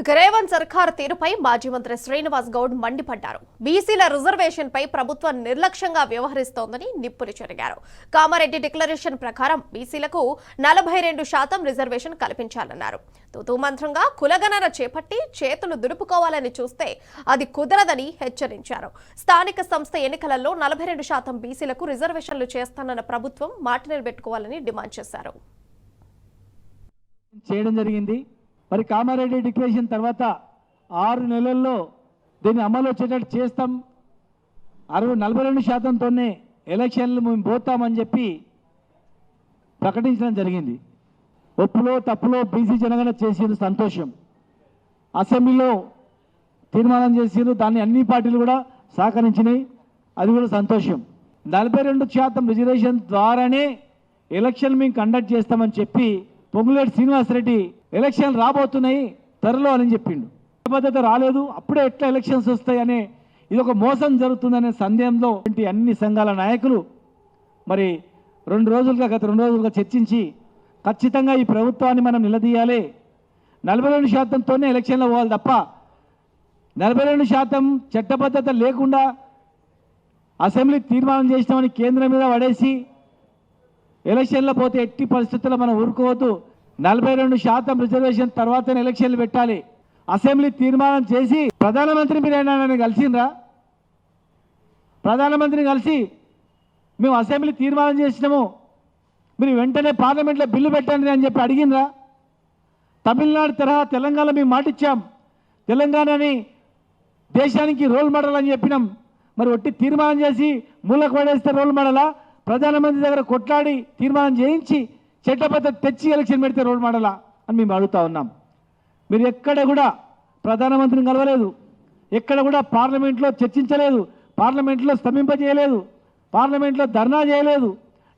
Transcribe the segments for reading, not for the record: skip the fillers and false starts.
రేవంత్ సర్కార్ తీరుపై మాజీ మంత్రి శ్రీనివాస్ గౌడ్ మండిపడ్డారు. బీసీల రిజర్వేషన్ పై ప్రభుత్వం నిర్లక్ష్యంగా వ్యవహరిస్తోందని నిప్పులు చెరిగారు. కామారెడ్డి డిక్లరేషన్ ప్రకారం బీసీలకు 42% రిజర్వేషన్ కల్పించాలన్నారు. తూతూ మంత్రంగా కులగణన చేపట్టి చేతులు దులుపుకోవాలని చూస్తే అది కుదరదని హెచ్చరించారు. స్థానిక సంస్థ ఎన్నికలలో 42% బీసీలకు రిజర్వేషన్లు చేస్తానన్న ప్రభుత్వం మాట నిలబెట్టుకోవాలని డిమాండ్ చేశారు. మరి కామారెడ్డి డిక్లరేషన్ తర్వాత 6 నెలల్లో దీన్ని అమలు వచ్చేటట్టు చేస్తాం, 42%తోనే ఎలక్షన్లు మేము పోతామని చెప్పి ప్రకటించడం జరిగింది. ఒప్పులో తప్పులో బీసీ జనగణన చేసిరు, సంతోషం. అసెంబ్లీలో తీర్మానం చేసిరు, దాన్ని అన్ని పార్టీలు కూడా సహకరించినాయి, అది కూడా సంతోషం. 42% రిజర్వేషన్ ద్వారానే ఎలక్షన్ మేము కండక్ట్ చేస్తామని చెప్పి పొంగులేటి శ్రీనివాసరెడ్డి ఎలక్షన్లు రాబోతున్నాయి త్వరలో అని చెప్పిండు. పద్ధత రాలేదు, అప్పుడే ఎట్లా ఎలక్షన్స్ వస్తాయనే ఇది ఒక మోసం జరుగుతుందనే సందేహంలో అన్ని సంఘాల నాయకులు మరి గత 2 రోజులుగా చర్చించి ఖచ్చితంగా ఈ ప్రభుత్వాన్ని మనం నిలదీయాలి, 42%తోనే ఎలక్షన్లో పోవాలి తప్ప 42% చట్టబద్ధత లేకుండా అసెంబ్లీ తీర్మానం చేసినామని కేంద్రం మీద పడేసి ఎలక్షన్లో పోతే ఎట్టి పరిస్థితుల్లో మనం ఊరుకోవద్దు. 42% రిజర్వేషన్ తర్వాతనే ఎలక్షన్లు పెట్టాలి. అసెంబ్లీ తీర్మానం చేసి ప్రధానమంత్రి మీరు అయినా కలిసిండ్రా? ప్రధానమంత్రిని కలిసి మేము అసెంబ్లీ తీర్మానం చేసినాము, మీరు వెంటనే పార్లమెంట్లో బిల్లు పెట్టండి అని చెప్పి అడిగినరా? తమిళనాడు తరహా తెలంగాణ మేము మాటిచ్చాం, తెలంగాణని దేశానికి రోల్ మోడల్ అని చెప్పినాం. మరి ఒట్టి తీర్మానం చేసి మూలకు పడేస్తే రోల్ మోడలా? ప్రధానమంత్రి దగ్గర కొట్లాడి తీర్మానం చేయించి చట్టబద్ధత తెచ్చి ఎలక్షన్ పెడితే రోల్ మోడలా అని మేము అడుగుతా ఉన్నాం. మీరు ఎక్కడ కూడా ప్రధానమంత్రిని కలవలేదు, ఎక్కడ కూడా పార్లమెంట్లో చర్చించలేదు, పార్లమెంట్లో స్తంభింపజేయలేదు, పార్లమెంట్లో ధర్నా చేయలేదు,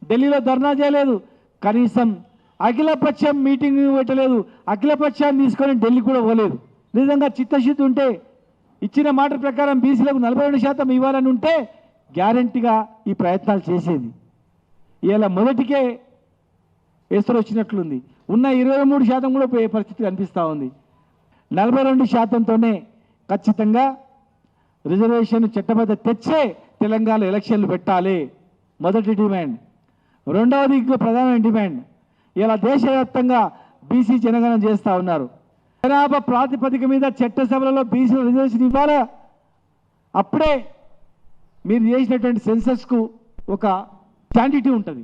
ఢిల్లీలో ధర్నా చేయలేదు, కనీసం అఖిలపక్షం మీటింగ్ పెట్టలేదు, అఖిలపక్షాన్ని తీసుకొని ఢిల్లీ కూడా పోలేదు. నిజంగా చిత్తశుద్ధి ఉంటే ఇచ్చిన మాట ప్రకారం బీసీలకు 42% ఇవ్వాలని ఉంటే గ్యారంటీగా ఈ ప్రయత్నాలు చేసేది. ఇలా మొదటికే ఎసురు వచ్చినట్లుంది, ఉన్న 23% కూడా పోయే పరిస్థితి కనిపిస్తూ ఉంది. 42%తోనే ఖచ్చితంగా రిజర్వేషన్ చట్టబద్ధ తెచ్చే తెలంగాణ ఎలక్షన్లు పెట్టాలి, మొదటి డిమాండ్. రెండవది ప్రధానమైన డిమాండ్, ఇలా దేశవ్యాప్తంగా బీసీ జనగణన చేస్తూ ఉన్నారు. జనాభా ప్రాతిపదిక మీద చట్టసభలలో బీసీ రిజర్వేషన్ ఇవ్వాలా? అప్పుడే మీరు చేసినటువంటి సెన్సస్కు ఒక క్వాంటిటీ ఉంటుంది.